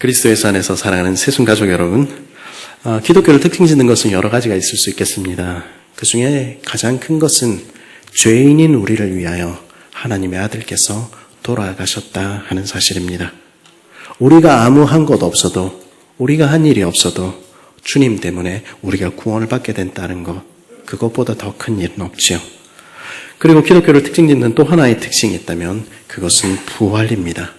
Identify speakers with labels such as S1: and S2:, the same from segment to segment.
S1: 그리스도예수 안에서 사랑하는 새순가족 여러분, 기독교를 특징 짓는 것은 여러 가지가 있을 수 있겠습니다. 그 중에 가장 큰 것은 죄인인 우리를 위하여 하나님의 아들께서 돌아가셨다 하는 사실입니다. 우리가 아무 한 것 없어도, 우리가 한 일이 없어도 주님 때문에 우리가 구원을 받게 된다는 것, 그것보다 더 큰 일은 없지요. 그리고 기독교를 특징 짓는 또 하나의 특징이 있다면 그것은 부활입니다.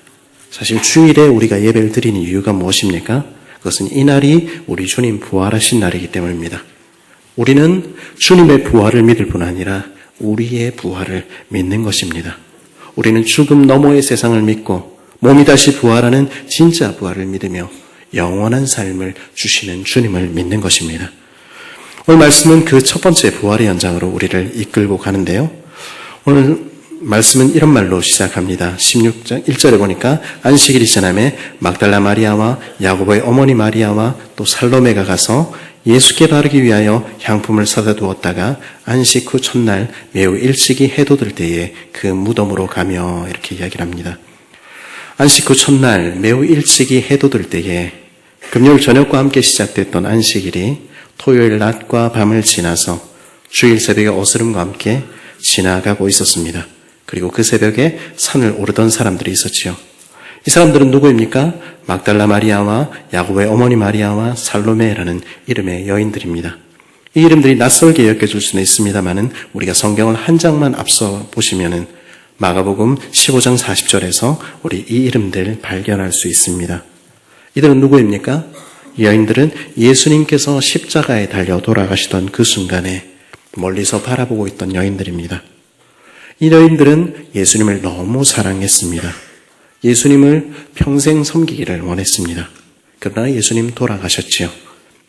S1: 사실 주일에 우리가 예배를 드리는 이유가 무엇입니까? 그것은 이날이 우리 주님 부활하신 날이기 때문입니다. 우리는 주님의 부활을 믿을 뿐 아니라 우리의 부활을 믿는 것입니다. 우리는 죽음 너머의 세상을 믿고 몸이 다시 부활하는 진짜 부활을 믿으며 영원한 삶을 주시는 주님을 믿는 것입니다. 오늘 말씀은 그 첫 번째 부활의 연장으로 우리를 이끌고 가는데요. 오늘 말씀은 이런 말로 시작합니다. 16장 1절에 보니까 안식일이 지남에 막달라 마리아와 야고보의 어머니 마리아와 또 살로메가 가서 예수께 바르기 위하여 향품을 사다 두었다가 안식 후 첫날 매우 일찍이 해돋을 때에 그 무덤으로 가며 이렇게 이야기를 합니다. 안식 후 첫날 매우 일찍이 해돋을 때에 금요일 저녁과 함께 시작됐던 안식일이 토요일 낮과 밤을 지나서 주일 새벽의 어스름과 함께 지나가고 있었습니다. 그리고 그 새벽에 산을 오르던 사람들이 있었지요. 이 사람들은 누구입니까? 막달라 마리아와 야고보의 어머니 마리아와 살로메라는 이름의 여인들입니다. 이 이름들이 낯설게 여겨질 수는 있습니다만은 우리가 성경을 한 장만 앞서 보시면은 마가복음 15장 40절에서 우리 이 이름들 발견할 수 있습니다. 이들은 누구입니까? 이 여인들은 예수님께서 십자가에 달려 돌아가시던 그 순간에 멀리서 바라보고 있던 여인들입니다. 이 여인들은 예수님을 너무 사랑했습니다. 예수님을 평생 섬기기를 원했습니다. 그러나 예수님 돌아가셨지요.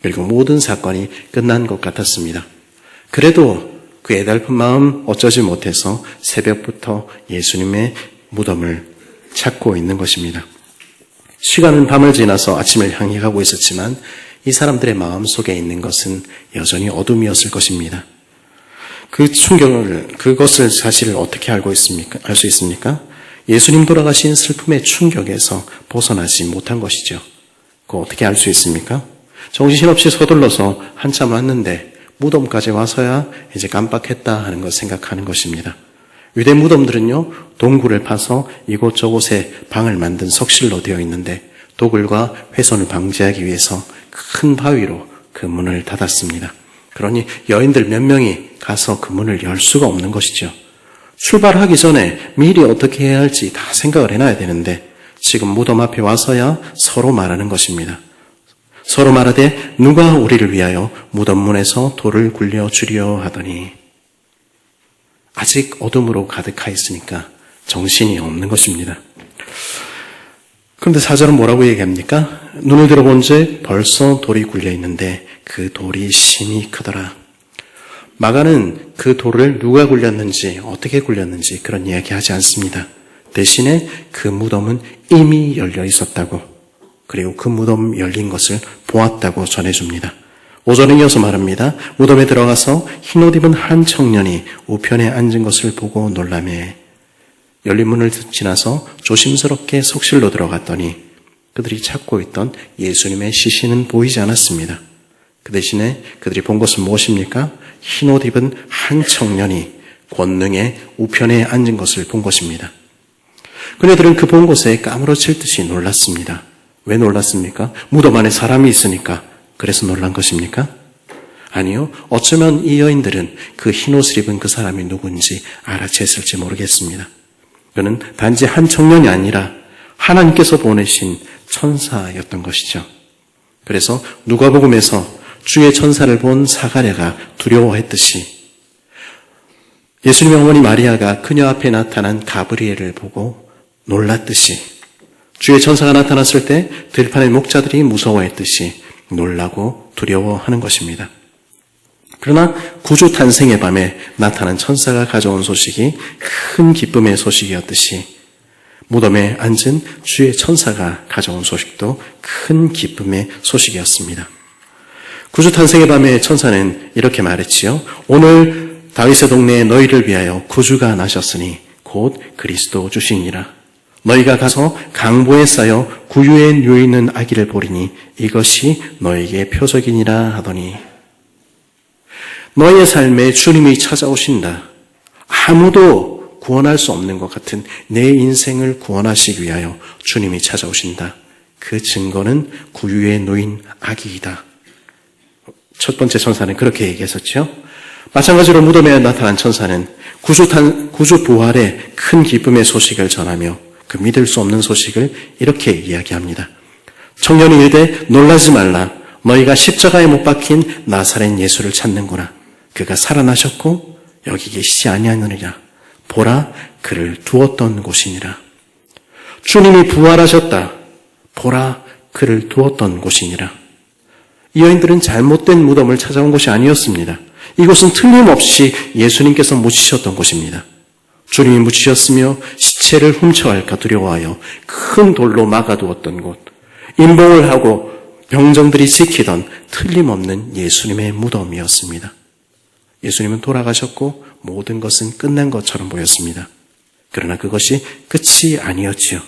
S1: 그리고 모든 사건이 끝난 것 같았습니다. 그래도 그 애달픈 마음 어쩌지 못해서 새벽부터 예수님의 무덤을 찾고 있는 것입니다. 시간은 밤을 지나서 아침을 향해 가고 있었지만 이 사람들의 마음 속에 있는 것은 여전히 어둠이었을 것입니다. 그 충격을, 그것을 사실을 어떻게 알 수 있습니까? 예수님 돌아가신 슬픔의 충격에서 벗어나지 못한 것이죠. 그거 어떻게 알 수 있습니까? 정신없이 서둘러서 한참 왔는데 무덤까지 와서야 이제 깜빡했다 하는 걸 생각하는 것입니다. 유대 무덤들은요, 동굴을 파서 이곳저곳에 방을 만든 석실로 되어 있는데 도굴과 훼손을 방지하기 위해서 큰 바위로 그 문을 닫았습니다. 그러니 여인들 몇 명이 가서 그 문을 열 수가 없는 것이죠. 출발하기 전에 미리 어떻게 해야 할지 다 생각을 해놔야 되는데 지금 무덤 앞에 와서야 서로 말하는 것입니다. 서로 말하되 누가 우리를 위하여 무덤 문에서 돌을 굴려주려 하더니 아직 어둠으로 가득하 있으니까 정신이 없는 것입니다. 그런데 4절은 뭐라고 얘기합니까? 눈을 들어본즉 벌써 돌이 굴려 있는데 그 돌이 심히 크더라. 마가는 그 돌을 누가 굴렸는지 어떻게 굴렸는지 그런 이야기하지 않습니다. 대신에 그 무덤은 이미 열려 있었다고, 그리고 그 무덤 열린 것을 보았다고 전해줍니다. 5절에 이어서 말합니다. 무덤에 들어가서 흰옷 입은 한 청년이 우편에 앉은 것을 보고 놀라매 열린 문을 지나서 조심스럽게 속실로 들어갔더니 그들이 찾고 있던 예수님의 시신은 보이지 않았습니다. 그 대신에 그들이 본 것은 무엇입니까? 흰옷 입은 한 청년이 권능의 우편에 앉은 것을 본 것입니다. 그녀들은 그 본 것에 까무러칠 듯이 놀랐습니다. 왜 놀랐습니까? 무덤 안에 사람이 있으니까 그래서 놀란 것입니까? 아니요. 어쩌면 이 여인들은 그 흰옷을 입은 그 사람이 누군지 알아챘을지 모르겠습니다. 그는 단지 한 청년이 아니라 하나님께서 보내신 천사였던 것이죠. 그래서 누가복음에서 주의 천사를 본 사가랴가 두려워했듯이 예수님의 어머니 마리아가 그녀 앞에 나타난 가브리엘을 보고 놀랐듯이 주의 천사가 나타났을 때 들판의 목자들이 무서워했듯이 놀라고 두려워하는 것입니다. 그러나 구주 탄생의 밤에 나타난 천사가 가져온 소식이 큰 기쁨의 소식이었듯이 무덤에 앉은 주의 천사가 가져온 소식도 큰 기쁨의 소식이었습니다. 구주 탄생의 밤에 천사는 이렇게 말했지요. 오늘 다윗의 동네에 너희를 위하여 구주가 나셨으니 곧 그리스도 주시니라. 너희가 가서 강보에 쌓여 구유에 누이는 아기를 보리니 이것이 너희에게 표적이니라 하더니 너희의 삶에 주님이 찾아오신다. 아무도 구원할 수 없는 것 같은 내 인생을 구원하시기 위하여 주님이 찾아오신다. 그 증거는 구유에 놓인 아기이다. 첫 번째 천사는 그렇게 얘기했었죠. 마찬가지로 무덤에 나타난 천사는 구주 부활의 큰 기쁨의 소식을 전하며 그 믿을 수 없는 소식을 이렇게 이야기합니다. 청년이 이르되 놀라지 말라. 너희가 십자가에 못 박힌 나사렛 예수를 찾는구나. 그가 살아나셨고 여기 계시지 아니하느니라. 보라, 그를 두었던 곳이니라. 주님이 부활하셨다. 보라, 그를 두었던 곳이니라. 이 여인들은 잘못된 무덤을 찾아온 것이 아니었습니다. 이곳은 틀림없이 예수님께서 묻히셨던 곳입니다. 주님이 묻히셨으며 시체를 훔쳐갈까 두려워하여 큰 돌로 막아두었던 곳, 임봉을 하고 병정들이 지키던 틀림없는 예수님의 무덤이었습니다. 예수님은 돌아가셨고 모든 것은 끝난 것처럼 보였습니다. 그러나 그것이 끝이 아니었지요.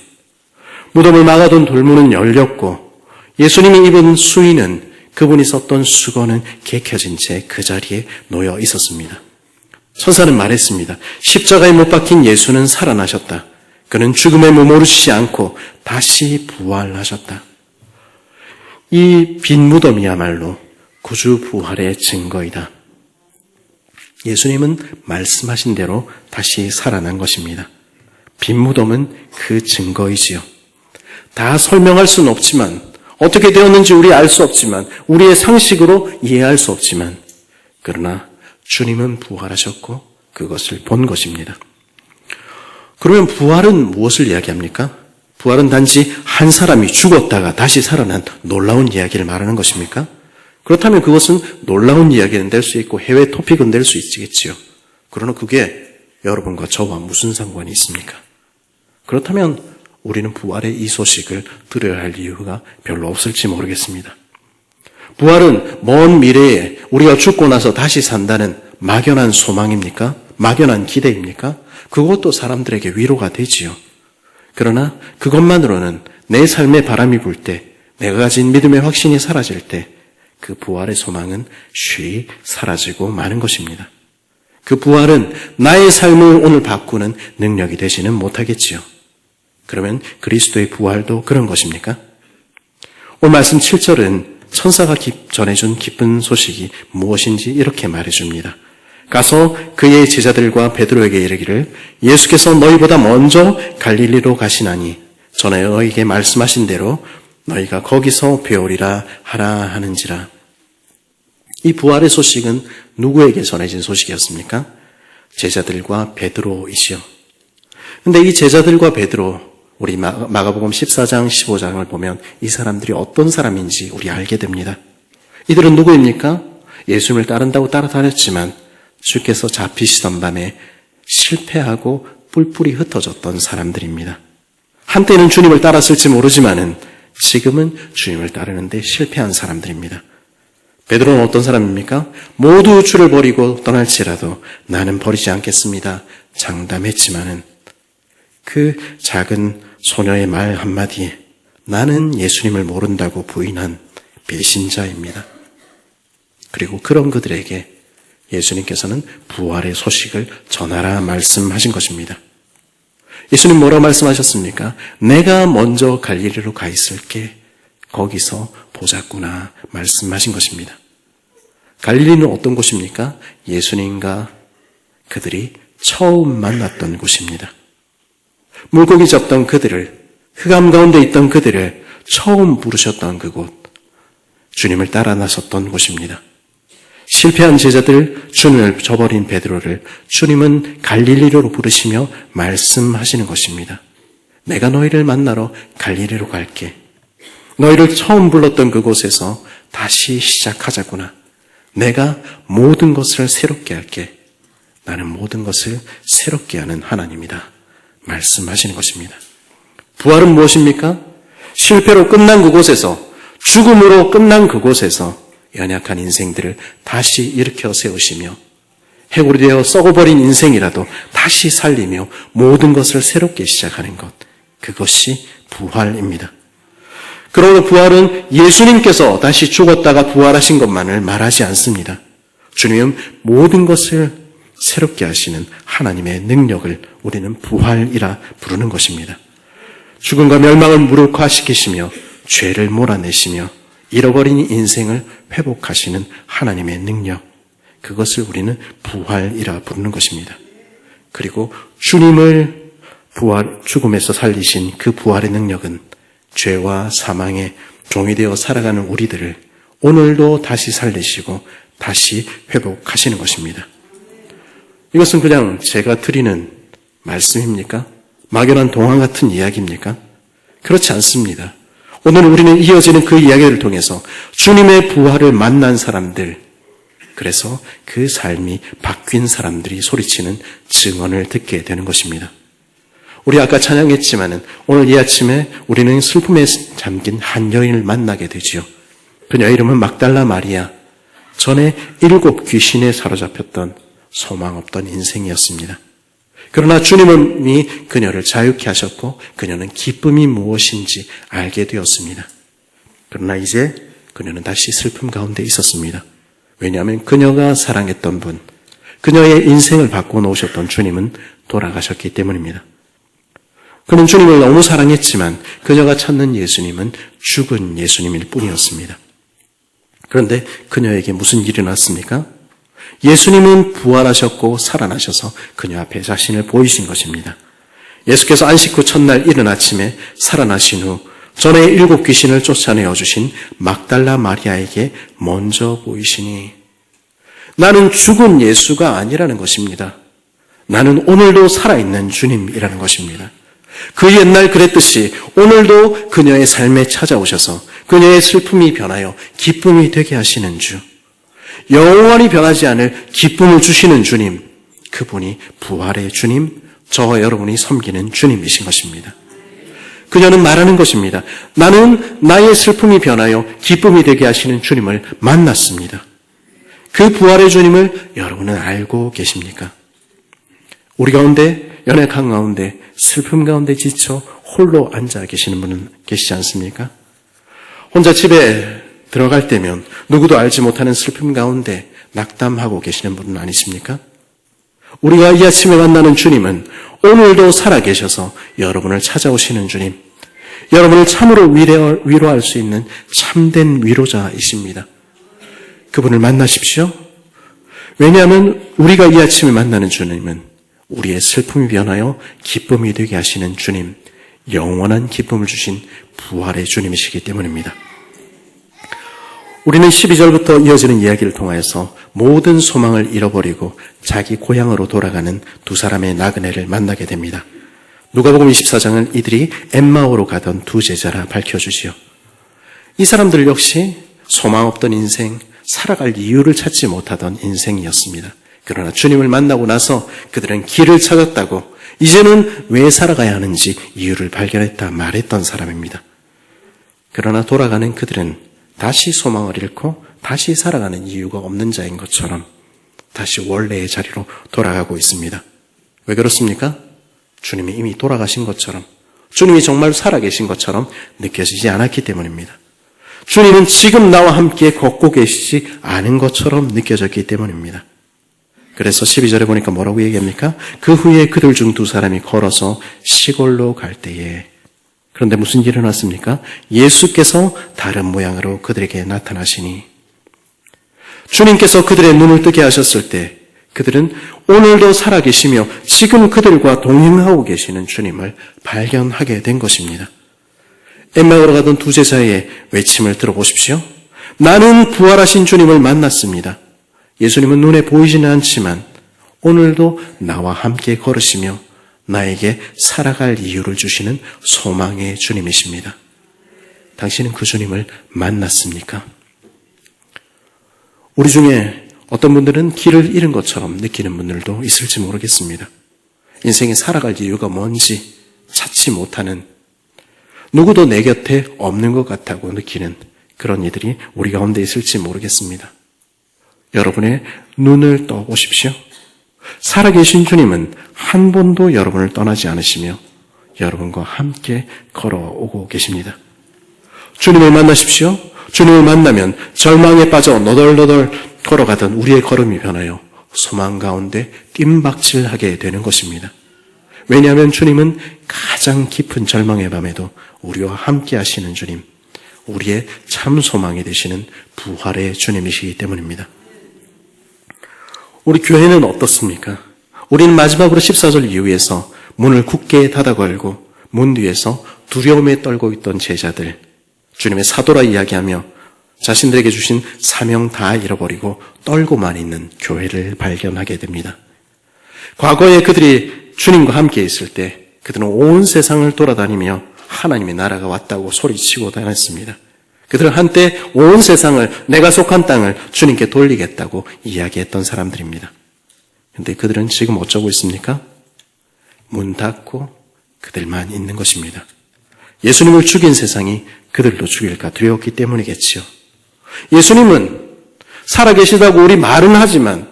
S1: 무덤을 막아둔 돌문은 열렸고 예수님이 입은 수의는 그분이 썼던 수건은 개켜진 채 그 자리에 놓여 있었습니다. 천사는 말했습니다. 십자가에 못 박힌 예수는 살아나셨다. 그는 죽음에 머무르시지 않고 다시 부활하셨다. 이 빈 무덤이야말로 구주 부활의 증거이다. 예수님은 말씀하신 대로 다시 살아난 것입니다. 빈 무덤은 그 증거이지요. 다 설명할 수는 없지만, 어떻게 되었는지 우리 알 수 없지만, 우리의 상식으로 이해할 수 없지만, 그러나 주님은 부활하셨고 그것을 본 것입니다. 그러면 부활은 무엇을 이야기합니까? 부활은 단지 한 사람이 죽었다가 다시 살아난 놀라운 이야기를 말하는 것입니까? 그렇다면 그것은 놀라운 이야기는 될 수 있고 해외 토픽은 될 수 있겠지요. 그러나 그게 여러분과 저와 무슨 상관이 있습니까? 그렇다면 우리는 부활의 이 소식을 들어야 할 이유가 별로 없을지 모르겠습니다. 부활은 먼 미래에 우리가 죽고 나서 다시 산다는 막연한 소망입니까? 막연한 기대입니까? 그것도 사람들에게 위로가 되지요. 그러나 그것만으로는 내 삶에 바람이 불 때, 내가 가진 믿음의 확신이 사라질 때 그 부활의 소망은 쉬이 사라지고 마는 것입니다. 그 부활은 나의 삶을 오늘 바꾸는 능력이 되지는 못하겠지요. 그러면 그리스도의 부활도 그런 것입니까? 오늘 말씀 7절은 천사가 전해준 기쁜 소식이 무엇인지 이렇게 말해줍니다. 가서 그의 제자들과 베드로에게 이르기를 예수께서 너희보다 먼저 갈릴리로 가시나니 전에 너희에게 말씀하신 대로 너희가 거기서 배우리라 하라 하는지라. 이 부활의 소식은 누구에게 전해진 소식이었습니까? 제자들과 베드로이시요. 근데 이 제자들과 베드로, 우리 마가복음 14장, 15장을 보면 이 사람들이 어떤 사람인지 우리 알게 됩니다. 이들은 누구입니까? 예수님을 따른다고 따라다녔지만 주께서 잡히시던 밤에 실패하고 뿔뿔이 흩어졌던 사람들입니다. 한때는 주님을 따랐을지 모르지만은 지금은 주님을 따르는데 실패한 사람들입니다. 베드로는 어떤 사람입니까? 모두 주를 버리고 떠날지라도 나는 버리지 않겠습니다. 장담했지만은 그 작은 소녀의 말 한마디에 나는 예수님을 모른다고 부인한 배신자입니다. 그리고 그런 그들에게 예수님께서는 부활의 소식을 전하라 말씀하신 것입니다. 예수님 뭐라고 말씀하셨습니까? 내가 먼저 갈릴리로 가 있을게. 거기서 보자꾸나 말씀하신 것입니다. 갈릴리는 어떤 곳입니까? 예수님과 그들이 처음 만났던 곳입니다. 물고기 잡던 그들을, 흑암 가운데 있던 그들을 처음 부르셨던 그곳, 주님을 따라 나섰던 곳입니다. 실패한 제자들, 주님을 저버린 베드로를 주님은 갈릴리로 부르시며 말씀하시는 것입니다. 내가 너희를 만나러 갈릴리로 갈게. 너희를 처음 불렀던 그곳에서 다시 시작하자구나. 내가 모든 것을 새롭게 할게. 나는 모든 것을 새롭게 하는 하나님이다. 말씀하시는 것입니다. 부활은 무엇입니까? 실패로 끝난 그곳에서, 죽음으로 끝난 그곳에서 연약한 인생들을 다시 일으켜 세우시며 해골이 되어 썩어버린 인생이라도 다시 살리며 모든 것을 새롭게 시작하는 것. 그것이 부활입니다. 그러므로 부활은 예수님께서 다시 죽었다가 부활하신 것만을 말하지 않습니다. 주님은 모든 것을 새롭게 하시는 하나님의 능력을 우리는 부활이라 부르는 것입니다. 죽음과 멸망을 무력화시키시며 죄를 몰아내시며 잃어버린 인생을 회복하시는 하나님의 능력, 그것을 우리는 부활이라 부르는 것입니다. 그리고 주님을 죽음에서 살리신 그 부활의 능력은 죄와 사망에 종이 되어 살아가는 우리들을 오늘도 다시 살리시고 다시 회복하시는 것입니다. 이것은 그냥 제가 드리는 말씀입니까? 막연한 동화 같은 이야기입니까? 그렇지 않습니다. 오늘 우리는 이어지는 그 이야기를 통해서 주님의 부활을 만난 사람들, 그래서 그 삶이 바뀐 사람들이 소리치는 증언을 듣게 되는 것입니다. 우리 아까 찬양했지만은 오늘 이 아침에 우리는 슬픔에 잠긴 한 여인을 만나게 되지요. 그녀 이름은 막달라 마리아. 전에 7 귀신에 사로잡혔던 소망 없던 인생이었습니다. 그러나 주님이 그녀를 자유케 하셨고 그녀는 기쁨이 무엇인지 알게 되었습니다. 그러나 이제 그녀는 다시 슬픔 가운데 있었습니다. 왜냐하면 그녀가 사랑했던 분, 그녀의 인생을 바꿔놓으셨던 주님은 돌아가셨기 때문입니다. 그는 주님을 너무 사랑했지만 그녀가 찾는 예수님은 죽은 예수님일 뿐이었습니다. 그런데 그녀에게 무슨 일이 일어났습니까? 예수님은 부활하셨고 살아나셔서 그녀 앞에 자신을 보이신 것입니다. 예수께서 안식 후 첫날 이른 아침에 살아나신 후 전에 7 귀신을 쫓아내어 주신 막달라 마리아에게 먼저 보이시니 나는 죽은 예수가 아니라는 것입니다. 나는 오늘도 살아있는 주님이라는 것입니다. 그 옛날 그랬듯이 오늘도 그녀의 삶에 찾아오셔서 그녀의 슬픔이 변하여 기쁨이 되게 하시는 주, 영원히 변하지 않을 기쁨을 주시는 주님, 그분이 부활의 주님, 저와 여러분이 섬기는 주님이신 것입니다. 그녀는 말하는 것입니다. 나는 나의 슬픔이 변하여 기쁨이 되게 하시는 주님을 만났습니다. 그 부활의 주님을 여러분은 알고 계십니까? 우리 가운데, 연약한 가운데, 슬픔 가운데 지쳐 홀로 앉아 계시는 분은 계시지 않습니까? 혼자 집에 들어갈 때면 누구도 알지 못하는 슬픔 가운데 낙담하고 계시는 분은 아니십니까? 우리가 이 아침에 만나는 주님은 오늘도 살아계셔서 여러분을 찾아오시는 주님, 여러분을 참으로 위로할 수 있는 참된 위로자이십니다. 그분을 만나십시오. 왜냐하면 우리가 이 아침에 만나는 주님은 우리의 슬픔이 변하여 기쁨이 되게 하시는 주님, 영원한 기쁨을 주신 부활의 주님이시기 때문입니다. 우리는 12절부터 이어지는 이야기를 통하여서 모든 소망을 잃어버리고 자기 고향으로 돌아가는 두 사람의 나그네를 만나게 됩니다. 누가복음 24장은 이들이 엠마오로 가던 두 제자라 밝혀주지요. 이 사람들 역시 소망 없던 인생, 살아갈 이유를 찾지 못하던 인생이었습니다. 그러나 주님을 만나고 나서 그들은 길을 찾았다고, 이제는 왜 살아가야 하는지 이유를 발견했다 말했던 사람입니다. 그러나 돌아가는 그들은 다시 소망을 잃고 다시 살아가는 이유가 없는 자인 것처럼 다시 원래의 자리로 돌아가고 있습니다. 왜 그렇습니까? 주님이 이미 돌아가신 것처럼, 주님이 정말 살아계신 것처럼 느껴지지 않았기 때문입니다. 주님은 지금 나와 함께 걷고 계시지 않은 것처럼 느껴졌기 때문입니다. 그래서 12절에 보니까 뭐라고 얘기합니까? 그 후에 그들 중 두 사람이 걸어서 시골로 갈 때에, 그런데 무슨 일이 일어났습니까? 예수께서 다른 모양으로 그들에게 나타나시니, 주님께서 그들의 눈을 뜨게 하셨을 때 그들은 오늘도 살아계시며 지금 그들과 동행하고 계시는 주님을 발견하게 된 것입니다. 엠마오로 가던 두 제자의 외침을 들어보십시오. 나는 부활하신 주님을 만났습니다. 예수님은 눈에 보이지는 않지만 오늘도 나와 함께 걸으시며 나에게 살아갈 이유를 주시는 소망의 주님이십니다. 당신은 그 주님을 만났습니까? 우리 중에 어떤 분들은 길을 잃은 것처럼 느끼는 분들도 있을지 모르겠습니다. 인생에 살아갈 이유가 뭔지 찾지 못하는, 누구도 내 곁에 없는 것 같다고 느끼는 그런 이들이 우리 가운데 있을지 모르겠습니다. 여러분의 눈을 떠보십시오. 살아계신 주님은 한 번도 여러분을 떠나지 않으시며 여러분과 함께 걸어오고 계십니다. 주님을 만나십시오. 주님을 만나면 절망에 빠져 너덜너덜 걸어가던 우리의 걸음이 변하여 소망 가운데 뜀박질하게 되는 것입니다. 왜냐하면 주님은 가장 깊은 절망의 밤에도 우리와 함께 하시는 주님, 우리의 참 소망이 되시는 부활의 주님이시기 때문입니다. 우리 교회는 어떻습니까? 우리는 마지막으로 14절 이후에서 문을 굳게 닫아 걸고 문 뒤에서 두려움에 떨고 있던 제자들, 주님의 사도라 이야기하며 자신들에게 주신 사명 다 잃어버리고 떨고만 있는 교회를 발견하게 됩니다. 과거에 그들이 주님과 함께 있을 때 그들은 온 세상을 돌아다니며 하나님의 나라가 왔다고 소리치고 다녔습니다. 그들은 한때 온 세상을, 내가 속한 땅을 주님께 돌리겠다고 이야기했던 사람들입니다. 그런데 그들은 지금 어쩌고 있습니까? 문 닫고 그들만 있는 것입니다. 예수님을 죽인 세상이 그들도 죽일까 두려웠기 때문이겠지요. 예수님은 살아계시다고 우리 말은 하지만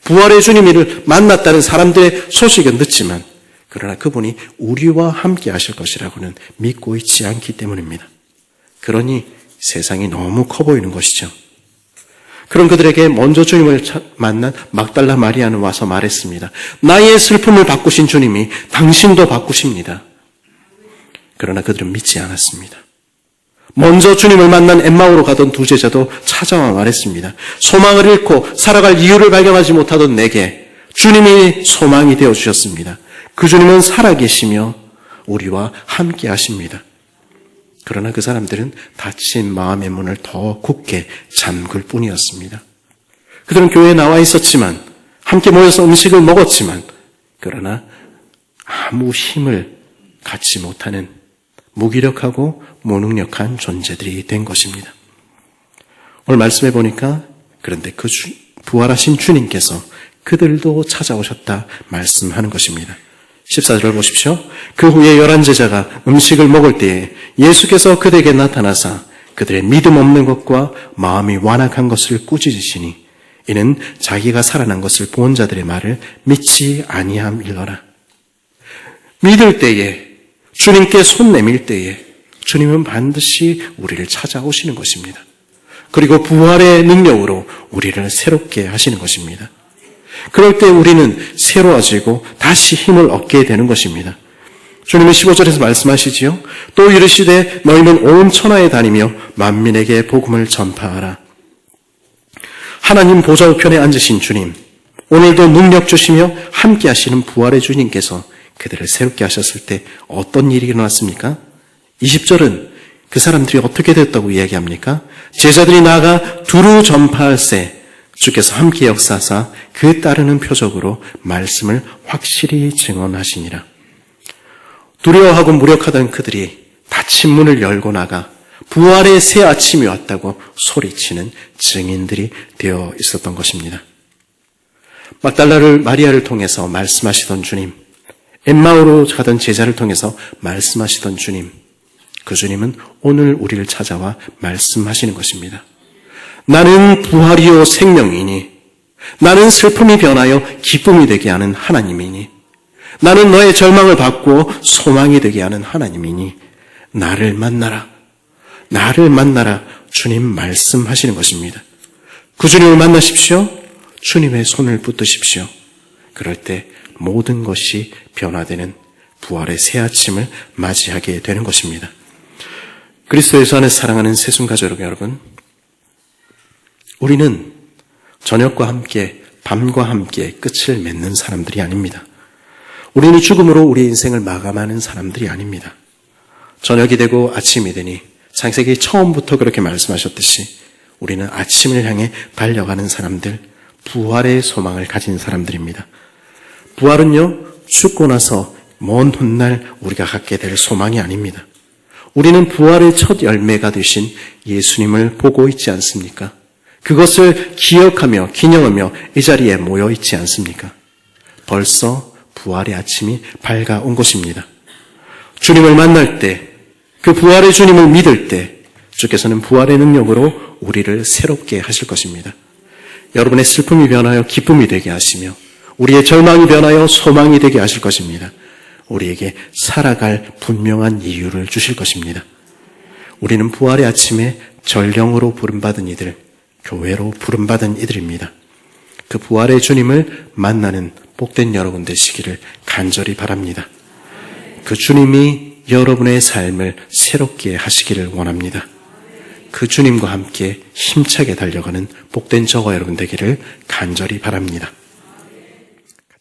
S1: 부활의 주님을 만났다는 사람들의 소식은 듣지만 그러나 그분이 우리와 함께 하실 것이라고는 믿고 있지 않기 때문입니다. 그러니 세상이 너무 커 보이는 것이죠. 그런 그들에게 먼저 주님을 만난 막달라 마리아는 와서 말했습니다. 나의 슬픔을 바꾸신 주님이 당신도 바꾸십니다. 그러나 그들은 믿지 않았습니다. 먼저 주님을 만난 엠마오로 가던 두 제자도 찾아와 말했습니다. 소망을 잃고 살아갈 이유를 발견하지 못하던 내게 주님이 소망이 되어주셨습니다. 그 주님은 살아계시며 우리와 함께 하십니다. 그러나 그 사람들은 닫힌 마음의 문을 더 굳게 잠글 뿐이었습니다. 그들은 교회에 나와 있었지만, 함께 모여서 음식을 먹었지만, 그러나 아무 힘을 갖지 못하는 무기력하고 무능력한 존재들이 된 것입니다. 오늘 말씀해 보니까 그런데 그 부활하신 주님께서 그들도 찾아오셨다 말씀하는 것입니다. 14절을 보십시오. 그 후에 11제자가 음식을 먹을 때에 예수께서 그들에게 나타나사 그들의 믿음 없는 것과 마음이 완악한 것을 꾸짖으시니 이는 자기가 살아난 것을 본 자들의 말을 믿지 아니함일러라. 믿을 때에, 주님께 손 내밀 때에 주님은 반드시 우리를 찾아오시는 것입니다. 그리고 부활의 능력으로 우리를 새롭게 하시는 것입니다. 그럴 때 우리는 새로워지고 다시 힘을 얻게 되는 것입니다. 주님은 15절에서 말씀하시지요. 또 이르시되 너희는 온 천하에 다니며 만민에게 복음을 전파하라. 하나님 보좌 우편에 앉으신 주님, 오늘도 능력 주시며 함께 하시는 부활의 주님께서 그들을 새롭게 하셨을 때 어떤 일이 일어났습니까? 20절은 그 사람들이 어떻게 됐다고 이야기합니까? 제자들이 나아가 두루 전파할세 주께서 함께 역사하사 그 따르는 표적으로 말씀을 확실히 증언하시니라. 두려워하고 무력하던 그들이 닫힌 문을 열고 나가 부활의 새 아침이 왔다고 소리치는 증인들이 되어 있었던 것입니다. 막달라를 마리아를 통해서 말씀하시던 주님, 엠마오로 가던 제자를 통해서 말씀하시던 주님, 그 주님은 오늘 우리를 찾아와 말씀하시는 것입니다. 나는 부활이요 생명이니, 나는 슬픔이 변하여 기쁨이 되게 하는 하나님이니, 나는 너의 절망을 바꾸어 소망이 되게 하는 하나님이니 나를 만나라, 나를 만나라. 주님 말씀하시는 것입니다. 그 주님을 만나십시오. 주님의 손을 붙드십시오. 그럴 때 모든 것이 변화되는 부활의 새 아침을 맞이하게 되는 것입니다. 그리스도 예수 안에 사랑하는 새순가족 여러분, 우리는 저녁과 함께 밤과 함께 끝을 맺는 사람들이 아닙니다. 우리는 죽음으로 우리 인생을 마감하는 사람들이 아닙니다. 저녁이 되고 아침이 되니 창세기 처음부터 그렇게 말씀하셨듯이 우리는 아침을 향해 달려가는 사람들, 부활의 소망을 가진 사람들입니다. 부활은요, 죽고 나서 먼 훗날 우리가 갖게 될 소망이 아닙니다. 우리는 부활의 첫 열매가 되신 예수님을 보고 있지 않습니까? 그것을 기억하며 기념하며 이 자리에 모여 있지 않습니까? 벌써 부활의 아침이 밝아온 것입니다. 주님을 만날 때, 그 부활의 주님을 믿을 때 주께서는 부활의 능력으로 우리를 새롭게 하실 것입니다. 여러분의 슬픔이 변하여 기쁨이 되게 하시며 우리의 절망이 변하여 소망이 되게 하실 것입니다. 우리에게 살아갈 분명한 이유를 주실 것입니다. 우리는 부활의 아침에 전령으로 부름받은 이들, 교회로 부름받은 이들입니다. 그 부활의 주님을 만나는 복된 여러분 되시기를 간절히 바랍니다. 그 주님이 여러분의 삶을 새롭게 하시기를 원합니다. 그 주님과 함께 힘차게 달려가는 복된 저와 여러분 되기를 간절히 바랍니다.